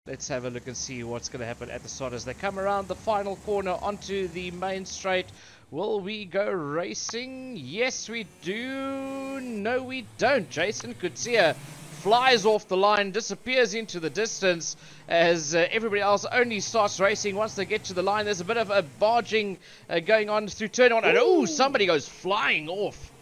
Let's have a look and see what's going to happen at the start as they come around the final corner onto the main straight. Will we go racing? Yes, we do. No, we don't. Jason Coetzee flies off the line, disappears into the distance as everybody else only starts racing once they get to the line. There's a bit of a barging going on through turn one, and oh, somebody goes flying off.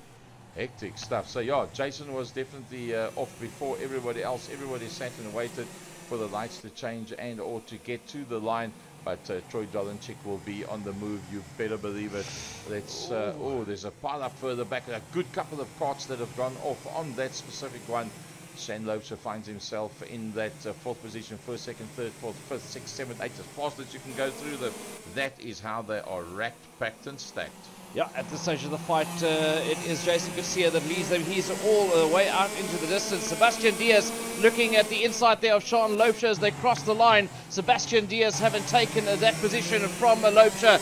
Hectic stuff. So yeah, Jason was definitely off before everybody else. Everybody sat and waited for the lights to change and or to get to the line. But Troy Dolenchik will be on the move. You better believe it. Let's. Oh, there's a pile up further back. A good couple of carts that have gone off on that specific one. Shan Laubscher finds himself in that fourth position, first, second, third, fourth, fifth, sixth, seventh, eighth, as fast as you can go through them. That is how they are racked, packed, and stacked. Yeah, at this stage of the fight, it is Jason Coetzee that leads them. He's all the way out into the distance. Sebastian Diaz looking at the inside there of Shan Laubscher as they cross the line. Sebastian Diaz having taken that position from Laubscher.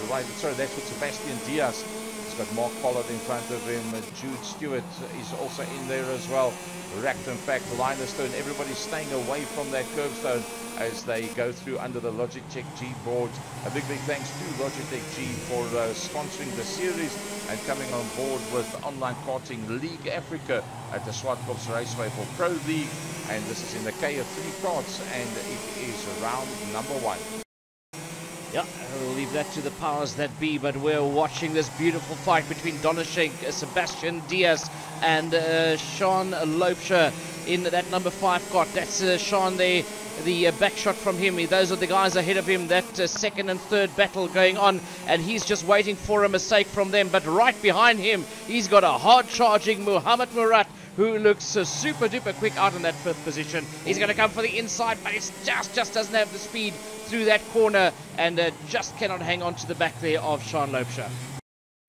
Right, sorry, that's with Sebastian Diaz. He's got Mark Pollard in front of him. Jude Stewart is also in there as well. Racked and packed, liner stone. Everybody's staying away from that curbstone as they go through under the Logitech G boards. A big thanks to Logitech G for sponsoring the series and coming on board with Online Karting League Africa at the Zwartkops Raceway for Pro League. And this is in the KF3 karts, and it is round number 1. Yeah, we'll leave that to the powers that be, but we're watching this beautiful fight between Dolenchik, Sebastian Diaz, and Shan Laubscher in that number 5 cart. That's Shan there, the back shot from him. Those are the guys ahead of him. That second and third battle going on, and he's just waiting for a mistake from them. But right behind him, he's got a hard-charging Mohammed Moerat, who looks super duper quick out in that 5th position. He's going to come for the inside, but he just doesn't have the speed through that corner, and just cannot hang on to the back there of Shan Laubscher.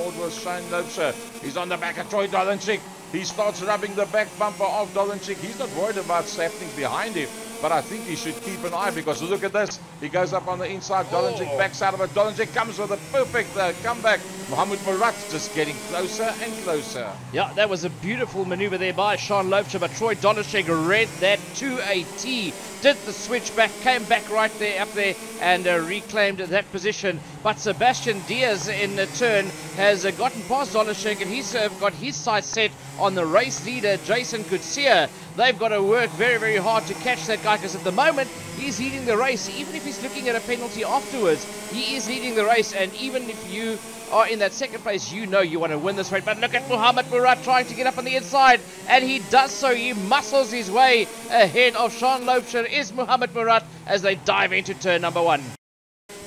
It was Shan Laubscher. He's on the back of Troy Dolenchik. He starts rubbing the back bumper of Dolenchik. He's not worried about happening behind him, but I think he should keep an eye, because look at this. He goes up on the inside. Dolenchik backs out of it. Dolenchik comes with a perfect comeback. Mohammed Moerat just getting closer and closer. Yeah, that was a beautiful maneuver there by Shan Laubscher, but Troy Dolenchik read that to a T. Did the switch back, came back right there, up there, and reclaimed that position. But Sebastian Diaz in turn has gotten past Dolenchik, and he's got his sights set on the race leader, Jason Coetzee. They've got to work very hard to catch that guy, because at the moment he's leading the race. Even if he's looking at a penalty afterwards, he is leading the race. And even if you are in that second place, you know you want to win this race. But look at Mohammed Moerat trying to get up on the inside, and he does so. He muscles his way ahead of Shan Laubscher is Mohammed Moerat as they dive into turn number 1.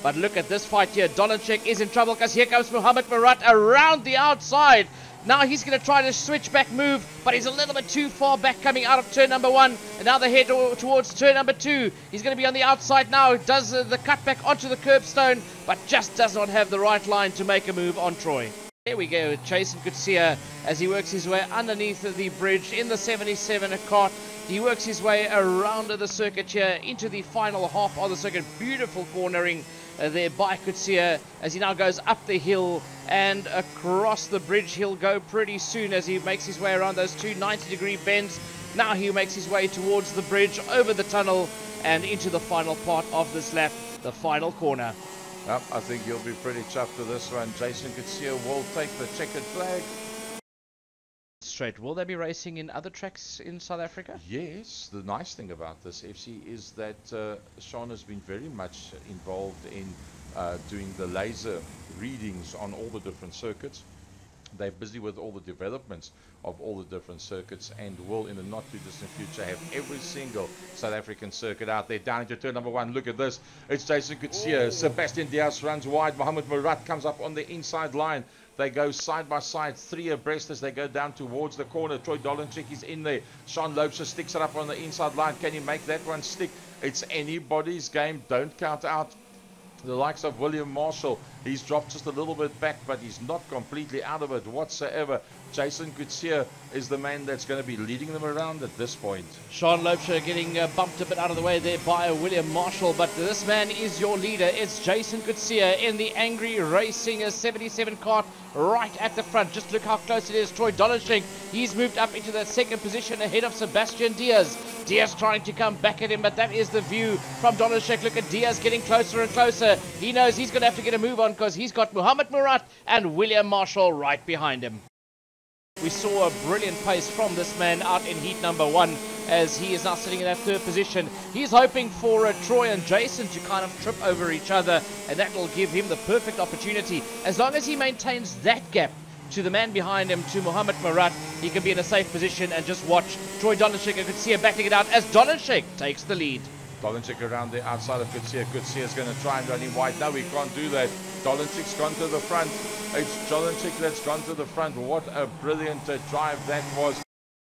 But look at this fight here. Dolenchik is in trouble, because here comes Mohammed Moerat around the outside. Now he's going to try to switch back move, but he's a little bit too far back coming out of turn number 1. And now they head towards turn number 2. He's going to be on the outside now. Does the cutback onto the curbstone, but just does not have the right line to make a move on Troy. There we go, Jason Coetzee as he works his way underneath the bridge in the 77 kart. He works his way around the circuit here into the final half of the circuit. Beautiful cornering there by Coetzee as he now goes up the hill and across the bridge. He'll go pretty soon as he makes his way around those two 90-degree bends. Now he makes his way towards the bridge, over the tunnel, and into the final part of this lap, the final corner. Yep, I think you'll be pretty chuffed with this one. Jason Coetzee will take the checkered flag. Straight. Will they be racing in other tracks in South Africa? Yes. The nice thing about this FC is that Shan has been very much involved in doing the laser readings on all the different circuits. They're busy with all the developments of all the different circuits, and will in the not too distant future have every single South African circuit out there. Down into turn number 1. Look at this. It's Jason Coetzee. Sebastian Diaz runs wide. Mohammed Moerat comes up on the inside line. They go side by side, 3 abreast as they go down towards the corner. Troy Dolenchik is in there. Shan Laubscher sticks it up on the inside line. Can he make that one stick? It's anybody's game. Don't count out the likes of William Marshall. He's dropped just a little bit back, but he's not completely out of it whatsoever. Jason Coetzee is the man that's going to be leading them around at this point. Shan Laubscher getting bumped a bit out of the way there by William Marshall, but this man is your leader. It's Jason Coetzee in the Angry Racing 77 kart right at the front. Just look how close it is. Troy Dollenschink, he's moved up into that second position ahead of Sebastian Diaz. Diaz trying to come back at him, but that is the view from Dollenschink. Look at Diaz getting closer and closer. He knows he's going to have to get a move on because he's got Mohammed Moerat and William Marshall right behind him. We saw a brilliant pace from this man out in heat number 1 as he is now sitting in that third position. He's hoping for Troy and Jason to kind of trip over each other, and that will give him the perfect opportunity. As long as he maintains that gap to the man behind him, to Mohammed Moerat, he can be in a safe position. And just watch Troy Dollenschink and Coetzee battling it out as Dollenschink takes the lead. Dollenschink around the outside of Coetzee. Coetzee is going to try and run him wide. No, he can't do that. Dollenschik's gone to the front. It's Dollenschink that's gone to the front. What a brilliant drive that was.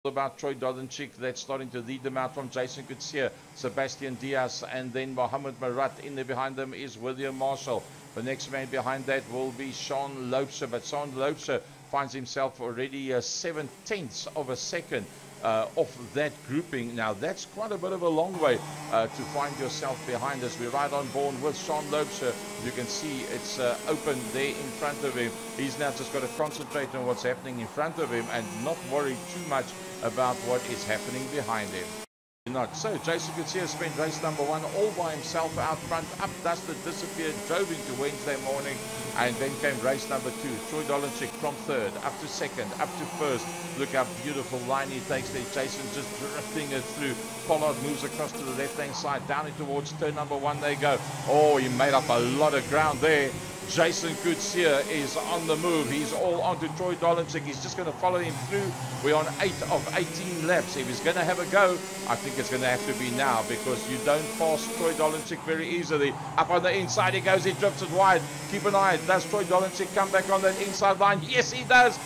About Troy Dollenschink, that's starting to lead them out from Jason Coetzee, Sebastian Diaz, and then Mohammed Moerat. In there behind them is William Marshall. The next man behind that will be Shan Laubscher, but Shan Laubscher finds himself already 7/10 of a second off that grouping. Now that's quite a bit of a long way to find yourself behind us. We ride on board with Shan Laubscher. You can see it's open there in front of him. He's now just got to concentrate on what's happening in front of him and not worry too much about what is happening behind him. Not so. Jason Coetzee spent race number 1 all by himself out front, up, dusted, disappeared, drove into Wednesday morning, and then came race number 2. Troy Dollenschink from 3rd, up to 2nd, up to 1st. Look how beautiful line he takes there. Jason just drifting it through. Pollard moves across to the left-hand side, down it towards turn number 1 they go. Oh, he made up a lot of ground there. Jason Coetzee is on the move. He's all onto Troy Dollenschink. He's just going to follow him through. We're on 8 of 18 laps. If he's going to have a go, I think it's going to have to be now, because you don't pass Troy Dollenschink very easily. Up on the inside he goes. He drifts it wide. Keep an eye. Does Troy Dollenschink come back on that inside line? Yes, he does.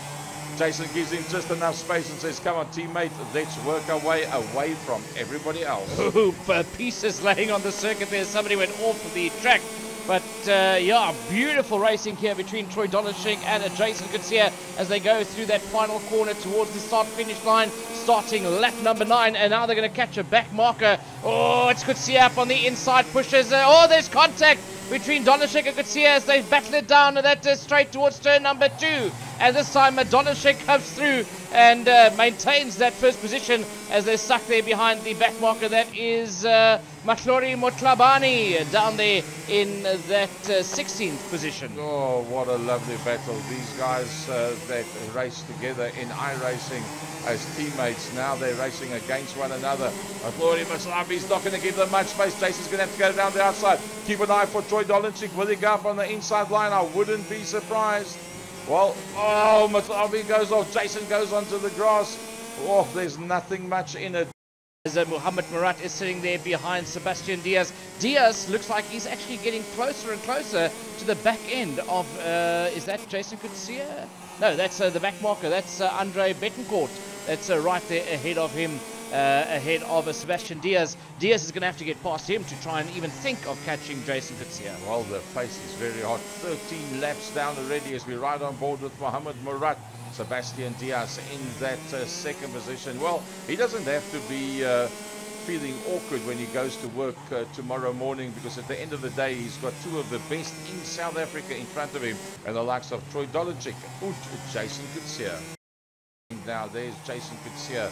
Jason gives him just enough space and says, come on, teammate, let's work our way away from everybody else. Ooh, pieces laying on the circuit there. Somebody went off the track. But yeah, beautiful racing here between Troy Dollenschink and Jason Coetzee as they go through that final corner towards the start-finish line, starting lap number 9. And now they're going to catch a back marker. Oh, it's Coetzee up on the inside, pushes. Oh, there's contact between Dollenschink and Coetzee as they battle it down that straight towards turn number 2. And this time Dollenschink comes through and maintains that first position as they're stuck there behind the back marker. That is Mahlori Motlabani down there in that 16th position. Oh, what a lovely battle. These guys that race together in iRacing as teammates, now they're racing against one another. Mahlori Motlabani's not going to give them much space. Jason's going to have to go down the outside. Keep an eye for Troy Dollenschink. Will he go up on the inside line? I wouldn't be surprised. Well, oh, Motlabani goes off. Jason goes onto the grass. Oh, there's nothing much in it. As Mohammed Moerat is sitting there behind Sebastian Diaz. Diaz looks like he's actually getting closer and closer to the back end of, is that Jason Coetzee? No, that's the back marker. That's Andre Betancourt. That's right there ahead of him, ahead of Sebastian Diaz. Diaz is going to have to get past him to try and even think of catching Jason Coetzee. Well, the pace is very hot. 13 laps down already as we ride on board with Mohammed Moerat. Sebastian Diaz in that second position. Well, he doesn't have to be feeling awkward when he goes to work tomorrow morning, because at the end of the day he's got 2 of the best in South Africa in front of him, and the likes of Troy Dollenschink and Jason Coetzee. Now there's Jason Coetzee.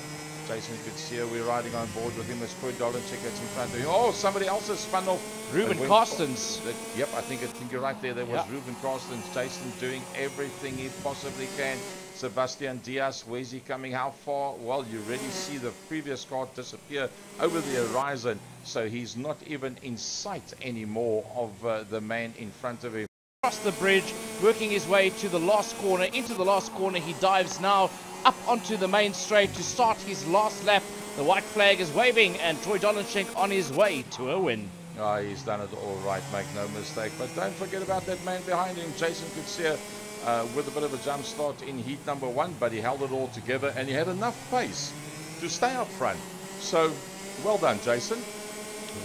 Jason Coetzee, we're riding on board with him as Troy Dollenschink that's in front of him. Oh, somebody else has spun off. Ruben Carstens. Yep, I think you're right there. There was Ruben Carstens. Jason doing everything he possibly can. Sebastian Diaz, where's he coming? How far? Well, you already see the previous car disappear over the horizon, so he's not even in sight anymore of the man in front of him. Across the bridge, working his way to the last corner. Into the last corner, he dives now up onto the main straight to start his last lap. The white flag is waving, and Troy Dollenschink on his way to a win. Oh, he's done it all right, make no mistake. But don't forget about that man behind him, Jason Coetzee, with a bit of a jump start in heat number 1, but he held it all together and he had enough pace to stay up front. So, well done, Jason.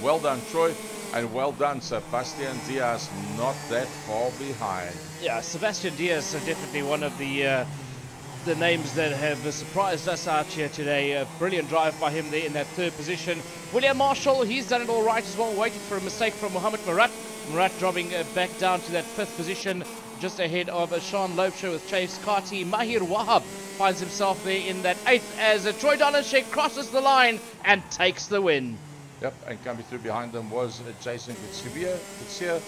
Well done, Troy. And well done, Sebastian Diaz, not that far behind. Yeah, Sebastian Diaz is definitely one of the the names that have surprised us out here today. A brilliant drive by him there in that third position. William Marshall, he's done it all right as well, waiting for a mistake from Mohammed Moerat. Moerat dropping back down to that fifth position, just ahead of Shan Laubscher with Chase Karty. Mahir Wahab finds himself there in that eighth as Troy Donishek crosses the line and takes the win. Yep, and coming through behind them was Jason Coetzee,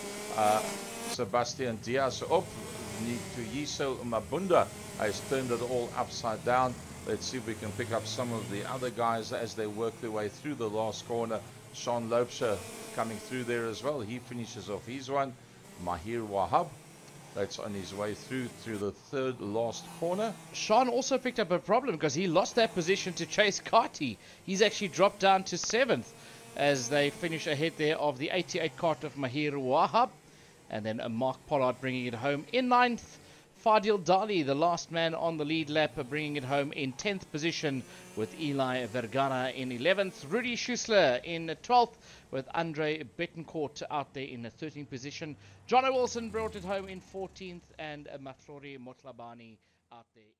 Sebastian Diaz up, Nikuyiso Mabunda has turned it all upside down. Let's see if we can pick up some of the other guys as they work their way through the last corner. Shan Laubscher coming through there as well. He finishes off his one. Mahir Wahab, that's on his way through the third last corner. Shan also picked up a problem because he lost that position to Chase Karty. He's actually dropped down to 7th as they finish ahead there of the 88 Kart of Mahir Wahab. And then Mark Pollard bringing it home in 9th. Fadil Dali, the last man on the lead lap, bringing it home in 10th position with Eli Vergara in 11th. Rudy Schussler in 12th with Andre Betancourt out there in the 13th position. Johnny Wilson brought it home in 14th and Matlori Motlabani out there.